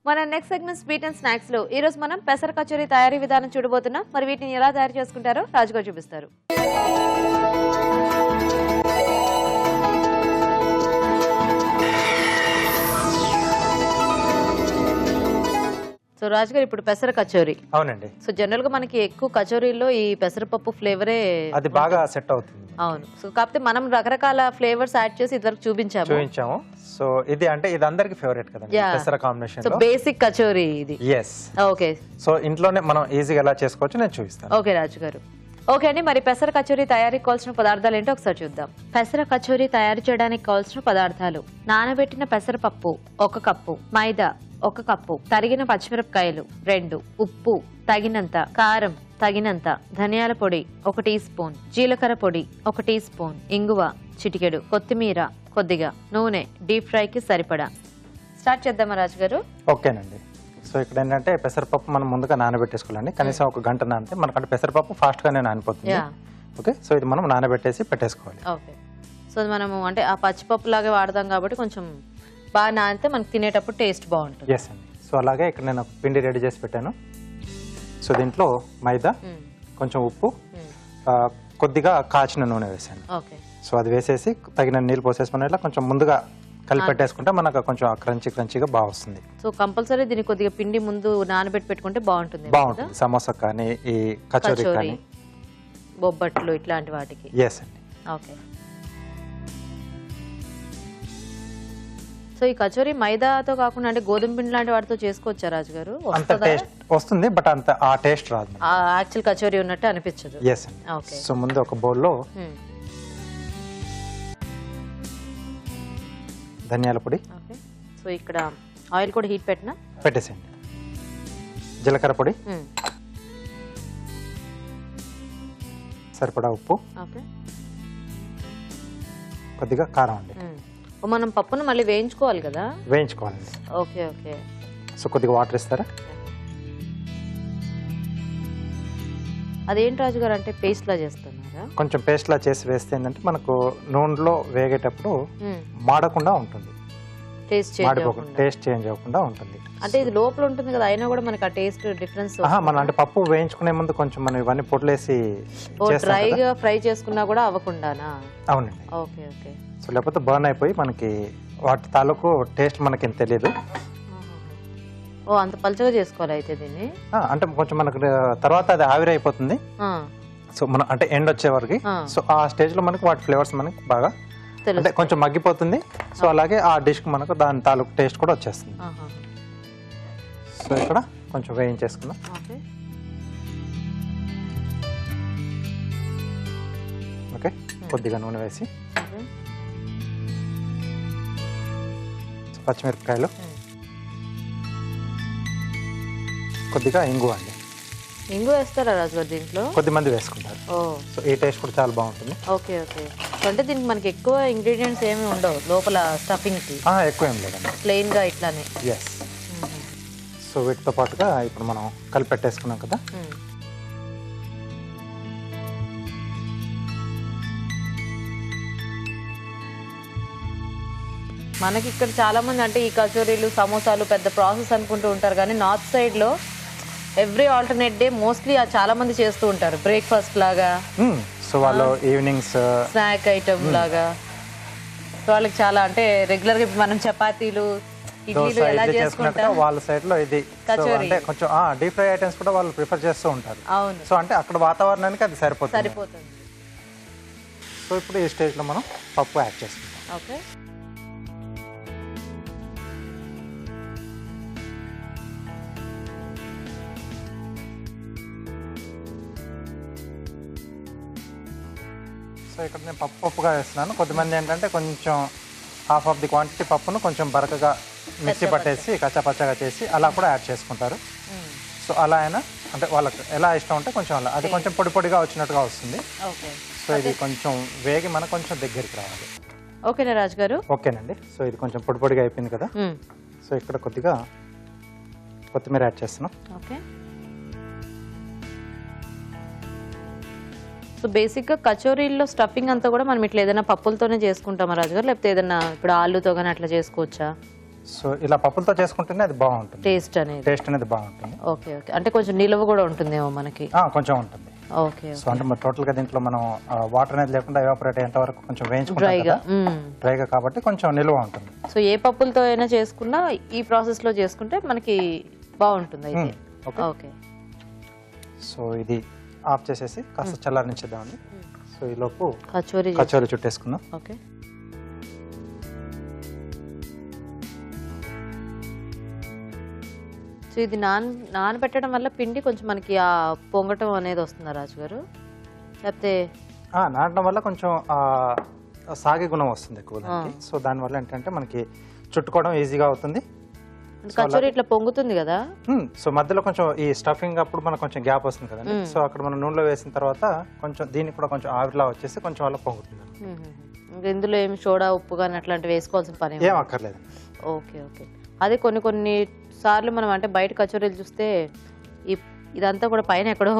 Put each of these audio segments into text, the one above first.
మన next segment sweet and snacks లో ఈ రోజు మనం పెసర కచోరీ తయారీ విధానం చూడబోతున్నాం. మరి వీటిని ఎలా తయారు చేసుకుంటారో రాజుగారు చూపిస్తారు. సో రాజుగారు ఇప్పుడు పెసర కచోరీ. అవునండి. సో జనరల్ గా మనకి ఎక్కువ కచోరీలో ఈ పెసరపప్పు ఫ్లేవరే అది బాగా సెట్ అవుతుంది. అవును. సో కాకపోతే మనం రకరకాల ఫ్లేవర్స్ యాడ్ చేసి ఇదివరకు చూపించాము. సో ఇది అంటే ఇది అందరికి ఫేవరెట్ కదండి పెసర కాంబినేషన్. సో బేసిక్ కచోరీ ఇది. yes okay. సో ఇంట్లోనే మనం ఈజీగా ఎలా చేసుకోవచ్చు నేను చూపిస్తాను. ఓకే రాజుగారు. ఓకే అండి, మరి పెసర కచోరీ తయారీకి కావాల్సిన పదార్థాలు ఏంటో ఒకసారి చూద్దాం. పెసర కచోరీ తయారు చేయడానికి కావాల్సిన పదార్థాలు: నానబెట్టిన పెసరపప్పు 1 కప్పు, మైదా 1 కప్పు, తరిగిన పచ్చిమిరపకాయలు 2, ఉప్పు తగినంత, కారం తగినంత, ధనియాల పొడి 1 టీ స్పూన్, జీలకర్ర పొడి 1 టీ స్పూన్, ఇంగువ చిటికెడు, కొత్తిమీర కొద్దిగా, నూనె డీప్ ఫ్రైకి సరిపడా. స్టార్ట్ చేద్దామా రాజుగారు? ఓకేనండి. సో ఇక్కడ ఏంటంటే పెసరపప్పు మనం ముందుగా నానబెట్టేసుకోవాలండి. కనీసం 1 గంట నానితే మనకంటే పెసరపప్పు ఫాస్ట్ గానే నానిపోతుంది. ఓకే. సో ఇది మనం నానబెట్టేసి పెట్టేసుకోవాలి. ఓకే. సో మనము అంటే ఆ పచ్చిపప్పు లాగే వాడదాం కాబట్టి కొంచెం బాగా నానితే మనకి తినేటప్పుడు టేస్ట్ బాగుంటుంది. ఎస్ అండి. సో అలాగే ఇక్కడ నేను పిండి రెడీ చేసి పెట్టాను. సో దీంట్లో మైదా, కొంచెం ఉప్పు, కొద్దిగా కాచిన నూనె వేసాను. ఓకే. సో అది వేసేసి తగిన నీళ్ళు పోసేసుకుని ఇలా కొంచెం ముందుగా కలిపి పెట్టేసుకుంటే మనకు కొంచెం క్రంచీగా బాగా వస్తుంది. సో కంపల్సరీ దీనికి కొద్దిగా పిండి ముందు నానబెట్టి పెట్టుకుంటే బాగుంటుంది. సమోసా కానీ ఈ కచోరీ కానీ బొబ్బట్లు ఇట్లాంటి వాటికి. ఎస్ అండి. ఓకే. సో ఈ కచోరీ మైదాతో కాకుండా అంటే గోధుమ పిండి లాంటి వాటితో చేసుకోవచ్చా రాజుగారు? అంత టేస్ట్ వస్తుంది, బట్ అంత ఆ టేస్ట్ రాదు. యాక్చువల్ కచోరీ ఉన్నట్టు అనిపించదు. ఎస్ అండి. ఓకే. సో ముందు ఒక బౌల్లో ధనియాల పొడి. ఓకే. సో ఇక్కడ ఆయిల్ కూడా హీట్ పెట్టేసేయండి. జీలకర్ర పొడి, సరిపడా ఉప్పు, ఓకే, కొద్దిగా కారం అండి. మనం పప్పును మళ్ళీ వేయించుకోవాలి కదా? వేయించుకోవాలండి. Okay okay. సో కొద్దిగా వాటర్ ఇస్తారా? అదేంటి రాజుగారు, అంటే పేస్ట్ లా చేస్తున్నారా? కొంచెం పేస్ట్ లా చేసి వేస్తే ఏంటంటే మనకు నూనెలో వేగేటప్పుడు మాడకుండా ఉంటుంది, టేస్ట్ చేంజ్ అవ్వకుండా ఉంటుంది. అంటే ఇది లోపల ఉంటుంది కదా, అయినా కూడా మనకి ఆ టేస్ట్ డిఫరెన్స్. మనం అంటే పప్పు వేయించుకునే ముందు కొంచెం మనం ఇవన్నీ పొట్లేసి డ్రైగా ఫ్రై చేసుకున్నా కూడా అవ్వకుండానా? అవునండి. Okay okay. సో లేకపోతే బర్న్ అయిపోయి మనకి వాటి తాలూకు టేస్ట్ మనకి తెలియదు. ఓ అంత పలుచగా చేసుకోవాలి అయితే దీన్ని. అంటే కొంచెం మనకు తర్వాత అది ఆవిరి అయిపోతుంది. సో మనం అంటే ఎండ్ వచ్చే వరకు, సో ఆ స్టేజ్ లో మనకి వాటి ఫ్లేవర్స్ మనకి బాగా అంటే కొంచెం మగ్గిపోతుంది. సో అలాగే ఆ డిష్ కి మనకు దాని తాలూకు టేస్ట్ కూడా వచ్చేస్తుంది. సో ఇక్కడ కొంచెం వేయించేసుకుందాం. ఓకే. కొద్దిగా నూనె వేసి పచ్చిమిరపకాయలు, కొద్దిగా ఇంగువ అండి. ఇంగువ వేస్తారా రాజుగారు దీంట్లో? కొద్దిమంది వేసుకుంటారు. సో ఈ టేస్ట్ కూడా చాలా బాగుంటుంది. Okay okay. అంటే దీనికి మనకి ఎక్కువ ఇంగ్రీడియంట్స్ ఏమి ఉండవు లోపల స్టఫింగ్ కి? ఎక్కువ ఏం లేదండి, ప్లెయిన్ గా ఇట్లానే. ఎస్. సో వీటితో పాటుగా ఇప్పుడు మనం కలిపి పెట్టేసుకున్నాం కదా, మనకి ఇక్కడ చాలా మంది అంటే ఈ కచోరీలు సమోసాలు పెద్ద ప్రాసెస్ అనుకుంటూ ఉంటారు, కానీ నార్త్ సైడ్ లో ఎవ్రీ ఆల్టర్నేట్ డే మోస్ట్లీ చాలా మంది చేస్తూ ఉంటారు బ్రేక్ఫాస్ట్ లాగా. సో వాళ్ళు ఈవినింగ్స్ స్నాక్ ఐటమ్ లాగా. సో వాళ్ళకి చాలా అంటే రెగ్యులర్ గా మనం చపాతీలు ఇడ్లీలు ఎలా చేసుకుంటాం, వాళ్ళ సైడ్ లో ఇది అంటే కొంచెం డీప్ ఫ్రై ఐటమ్స్ కూడా వాళ్ళు ప్రిఫర్ చేస్తూ ఉంటారు. అవును. సో అంటే అక్కడ వాతావరణానికి అది సరిపోతుంది. సో ఇప్పుడు ఈ స్టేజ్ లో మనం పప్పు యాడ్ చేసుకుంటాం. ఓకే. సో ఇక్కడ నేను పప్పుగా వేస్తున్నాను. కొద్దిమంది ఏంటంటే కొంచెం హాఫ్ ఆఫ్ ది క్వాంటిటీ పప్పును కొంచెం బరకగా మిక్సీ పట్టేసి కచ్చాపచ్చగా చేసి అలా కూడా యాడ్ చేసుకుంటారు. సో అలా అయినా అంటే వాళ్ళకి ఎలా ఇష్టం ఉంటే కొంచెం అలా, అది కొంచెం పొడి పొడిగా వచ్చినట్టుగా వస్తుంది. సో ఇది కొంచెం వేగి మనకు కొంచెం దగ్గరికి రావాలి. ఓకేనా రాజు గారు? ఓకేనండి. సో ఇది కొంచెం పొడి పొడిగా అయిపోయింది కదా. సో ఇక్కడ కొద్దిగా కొత్తిమీర యాడ్ చేస్తున్నాం. ఓకే. సో బేసిక్ గా కచోరీల్లో స్టఫింగ్ అంతా కూడా మనం ఇట్లా ఏదైనా పప్పులతోనే చేసుకుంటామా రాజుగారు, లేకపోతే ఏదైనా ఇప్పుడు ఆలుతో కానీ అట్లా చేసుకోవచ్చా? సో ఇలా పప్పులతో చేసుకుంటేనే అది బాగుంటుంది, టేస్ట్ అనేది బాగుంటుంది. ఓకే ఓకే, అంటే కొంచెం నిలువ కూడా ఉంటుందేమో మనకి. కొంచెం ఉంటుంది. ఓకే. సో అంటే మరి టోటల్ గా దీంట్లో మనం వాటర్ అనేది లేకుండా ఎవాపరేట్ అయ్యేంత వరకు కొంచెం వేయించుకుంటాం, డ్రైగా కాబట్టి కొంచెం నిలువ ఉంటుంది. సో ఏ పప్పులతో అయినా చేసుకున్నా ఈ ప్రాసెస్ లో చేసుకుంటే మనకి బాగుంటుంది అయితే. ఓకే. సో ఇది ఆఫ్ చేసేసి కాస్త చల్లారనిచ్చేద్దామండి. సో ఈ లోపు కచోరీ చుట్టేసుకుందాం. ఓకే. సో ఇది నానబెట్టడం వల్ల పిండి కొంచెం మనకి ఆ పొంగటం అనేది వస్తుందా రాజు గారు, లేకపోతే నానడం వల్ల కొంచెం సాగే గుణం వస్తుంది ఎక్కువ దానికి. సో దానివల్ల ఏంటంటే మనకి చుట్టుకోవడం ఈజీగా అవుతుంది. కచోరీ ఇట్లా పొంగుతుంది కదా. సో మధ్యలో కొంచెం ఈ స్టఫింగ్ అప్పుడు మనకు కొంచెం గ్యాప్ వస్తుంది కదండి. సో అక్కడ మనం నూనెలో వేసిన తర్వాత కొంచెం దీనికి కూడా కొంచెం ఆవిరిలా వచ్చేసి కొంచెం అలా పొంగుతుంది. ఇంకా ఇందులో ఏమి సోడా ఉప్పు కానీ అట్లాంటివి వేసుకోవాల్సిన పని ఏం అక్కర్లేదు. Okay okay. అదే కొన్ని సార్లు మనం అంటే బయట కచోరీలు చూస్తే ఇదంతా కూడా పైన ఎక్కడో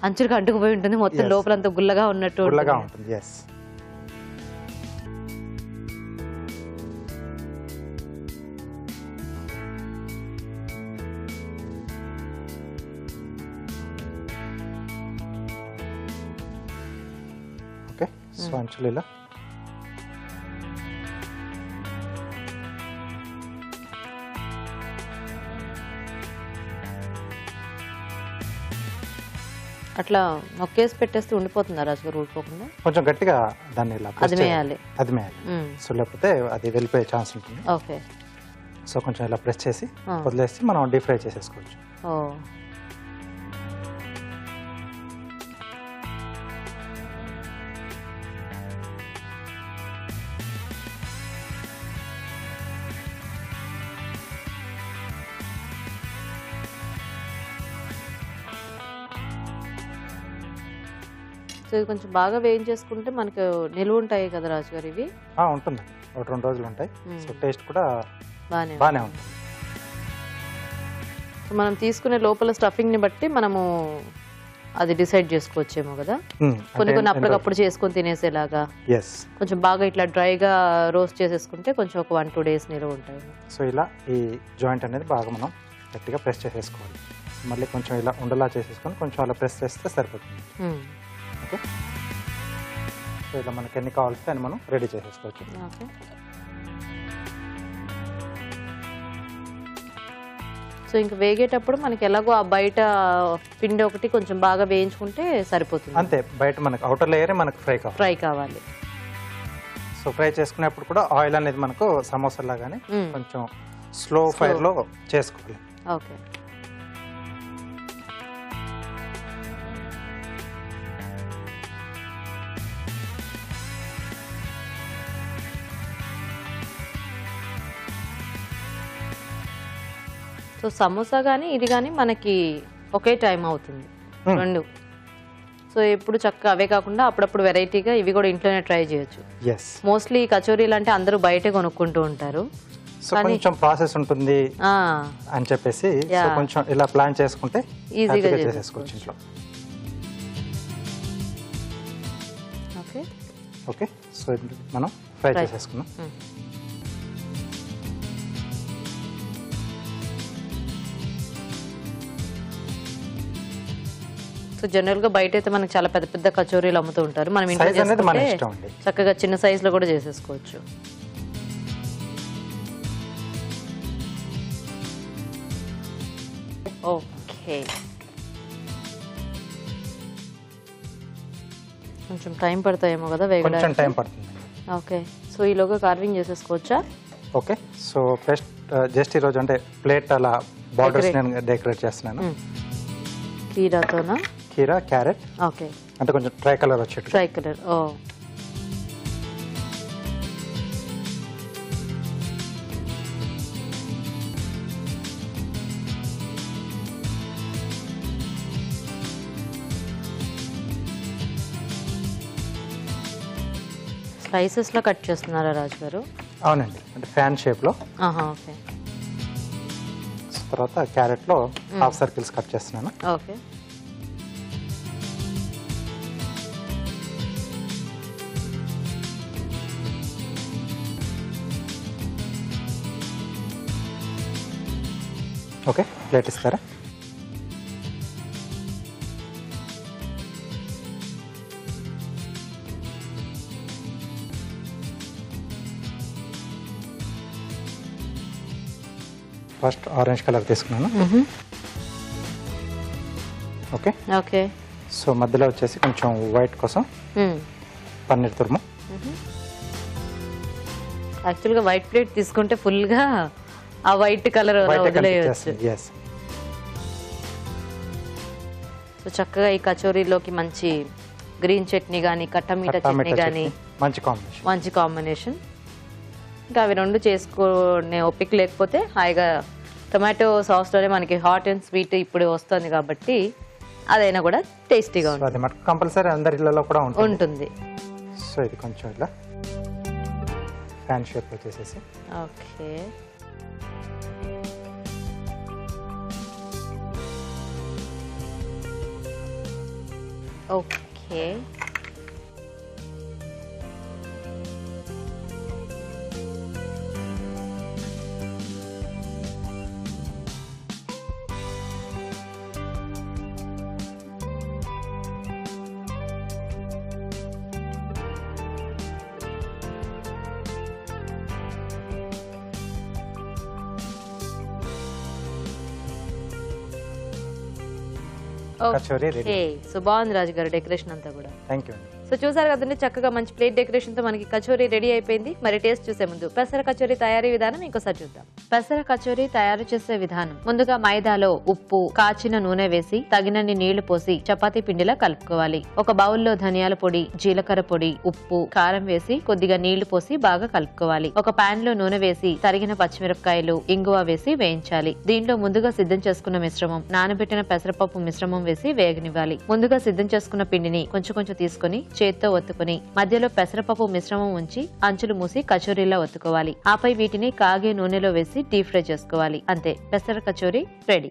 అంచులకు అంటుకుపోయి ఉంటుంది, మొత్తం లోపలంతా గుల్లగా ఉన్నట్టు ఉంటుంది. ఓకే. సో అంచులు ఇలా అట్లా నొక్కేసి పెట్టేస్తే ఉండిపోతుందా రాజు గారు ఊడిపోకుండా? కొంచెం గట్టిగా దాన్ని ఇలా అదిమేయాలి. సో లేకపోతే అది వెళ్ళిపోయే ఛాన్స్ ఉంటుంది. ఓకే. సో కొంచెం ఇలా ప్రెస్ చేసి వదిలేసి మనం డీప్ ఫ్రై చేసేసుకోవచ్చు. సో ఇది కొంచెం బాగా వేయించేసుకుంటే మనకు నిలువ ఉంటాయి కదా రాజు గారు ఇవి? ఉంటుంది, 1-2 రోజులు ఉంటాయి. సో టేస్ట్ కూడా బాగానే ఉంటుంది. సో మనం తీసుకునే లోపల స్టఫింగ్ ని బట్టి మనము అది డిసైడ్ చేసుకోవచ్చేమో కదా. కొన్ని అప్పటికప్పుడు చేసుకొని తినేసేలాగా కొంచెం బాగా ఇట్లా డ్రైగా రోస్ట్ చేసేసుకుంటే కొంచెం ఒక 1-2 days నిలువ ఉంటాయి. సో ఇలా ఈ జాయింట్ అనేది బాగా మనం గట్టిగా ప్రెస్ చేసేసుకోవాలి. మళ్ళీ కొంచెం ఇలా ఉండలా చేసేసుకొని కొంచెం అలా ప్రెస్ చేస్తే సరిపోతుంది. ఓకే. సో ఇలా మనకి ఎన్ని కావాల్సి అని మనం రెడీ చేసేసుకోవచ్చు. ఓకే. సో ఇంకా వేగేటప్పుడు మనకి ఎలాగో ఆ బయట పిండి ఒకటి కొంచెం బాగా వేయించుకుంటే సరిపోతుంది. అంతే, బయట మనకి అవుటర్ లేయరే మనకు ఫ్రై కావాలి. సో ఫ్రై చేసుకునేప్పుడు కూడా ఆయిల్ అనేది మనకు సమోసా లాగానే కొంచెం స్లో ఫైర్ లో చేసుకోవాలి. ఓకే. సో సమోసా కానీ ఇది కానీ మనకి ఒకే టైం అవుతుంది రెండు. సో ఎప్పుడు చక్కగా అవే కాకుండా అప్పుడప్పుడు వెరైటీగా ఇవి కూడా ఇంట్లోనే ట్రై చేయొచ్చు. మోస్ట్లీ కచోరీలు అంటే అందరూ బయటే కొనుక్కుంటూ ఉంటారు, కొంచెం ప్రాసెస్ ఉంటుంది అని చెప్పేసి కొంచెం ఇలా ప్లాన్ చేసుకుంటే ఈజీగా చేసేసుకోవచ్చు ఇంట్లో. ఓకే. ఓకే. సో మనం ఫ్రై చేసేసుకున్నాం. సో జనరల్ గా బయట అయితే మనకి చాలా పెద్ద పెద్ద కచోరీలు అమ్ముతూ ఉంటారు, మనం ఇంట్లో చేసుకుంటే చక్కగా చిన్న సైజ్ లో కూడా చేసేసుకోవచ్చు. ఓకే. కొంచెం టైం పడతాయేమో కదా వేగడానికి? కొంచెం టైం పడుతుంది. ఓకే. సో ఈలోగా కార్వింగ్ చేసేసుకోవచ్చా? ఓకే. సో జస్ట్ ఈరోజు అంటే ప్లేట్ అలా బార్డర్స్ నేను డెకరేట్ చేస్తున్నాను. కీరాతోనా? కీరా, క్యారెట్. ఓకే. అంటే కొంచెం ట్రై కలర్ వచ్చేట్టు. Try colour. ఓ. స్లైసెస్ లో కట్ చేస్తున్నారా రాజు గారు? అవునండి, అంటే ఫ్యాన్ షేప్ లో. ఓకే. తర్వాత క్యారెట్ లో హాఫ్ సర్కిల్స్ కట్ చేస్తున్నాను. ఓకే. ఓకే, ప్లేట్ ఇస్తారా? ఫస్ట్ ఆరెంజ్ కలర్ తీసుకున్నాను. Okay okay. సో మధ్యలో వచ్చేసి కొంచెం వైట్ కోసం పన్నీర్ తురుము. యాక్చువల్గా వైట్ ప్లేట్ తీసుకుంటే ఫుల్గా ఆ వైట్ కలర్ వదిలేయచ్చు. సో చక్కగా ఈ కచోరీలోకి మంచి గ్రీన్ చట్నీ కానీ కట్టమీట చట్నీ కానీ మంచి కాంబినేషన్. ఇంకా అవి రెండు చేసుకునే ఓపిక లేకపోతే హాయిగా టొమాటో సాస్లోనే మనకి హాట్ అండ్ స్వీట్ ఇప్పుడు వస్తుంది కాబట్టి అదైనా కూడా టేస్టీగా ఉంటుంది. కంపల్సరీ అందరి ఇళ్ళలో కూడా ఉంటుంది. సో ఇది కొంచెం ఇట్లా ఫ్యాన్ షేప్ వచ్చేసేసి. Okay. Okay. Kachori ready. So బాగుంది రాజు గారు డెకరేషన్ అంతా కూడా. Thank you. సో చూసారు కదండి, చక్కగా మంచి ప్లేట్ డెకరేషన్ తో మనకి కచోరీ రెడీ అయిపోయింది. మరి టేస్ట్ చూసే ముందు పెసర కచోరీ తయారీ విధానం ఇంకోసారి చూద్దాం. పెసర కచోరీ తయారు చేసే విధానం: ముందుగా మైదాలో ఉప్పు, కాచిన నూనె వేసి తగినన్ని నీళ్లు పోసి చపాతీ పిండిలా కలుపుకోవాలి. ఒక బౌల్లో ధనియాల పొడి, జీలకర్ర పొడి, ఉప్పు, కారం వేసి కొద్దిగా నీళ్లు పోసి బాగా కలుపుకోవాలి. ఒక పాన్ లో నూనె వేసి తరిగిన పచ్చిమిరపకాయలు, ఇంగువ వేసి వేయించాలి. దీంట్లో ముందుగా సిద్ధం చేసుకున్న మిశ్రమం, నానబెట్టిన పెసరపప్పు మిశ్రమం వేసి వేగనివ్వాలి. ముందుగా సిద్ధం చేసుకున్న పిండిని కొంచెం కొంచెం తీసుకుని చేత్తో ఒత్తుకుని మధ్యలో పెసరపప్పు మిశ్రమం ఉంచి అంచులు మూసి కచోరీలా ఒత్తుకోవాలి. ఆపై వీటిని కాగే నూనెలో వేసి డీప్ ఫ్రై చేసుకోవాలి. అంతే, పెసర కచోరీ రెడీ.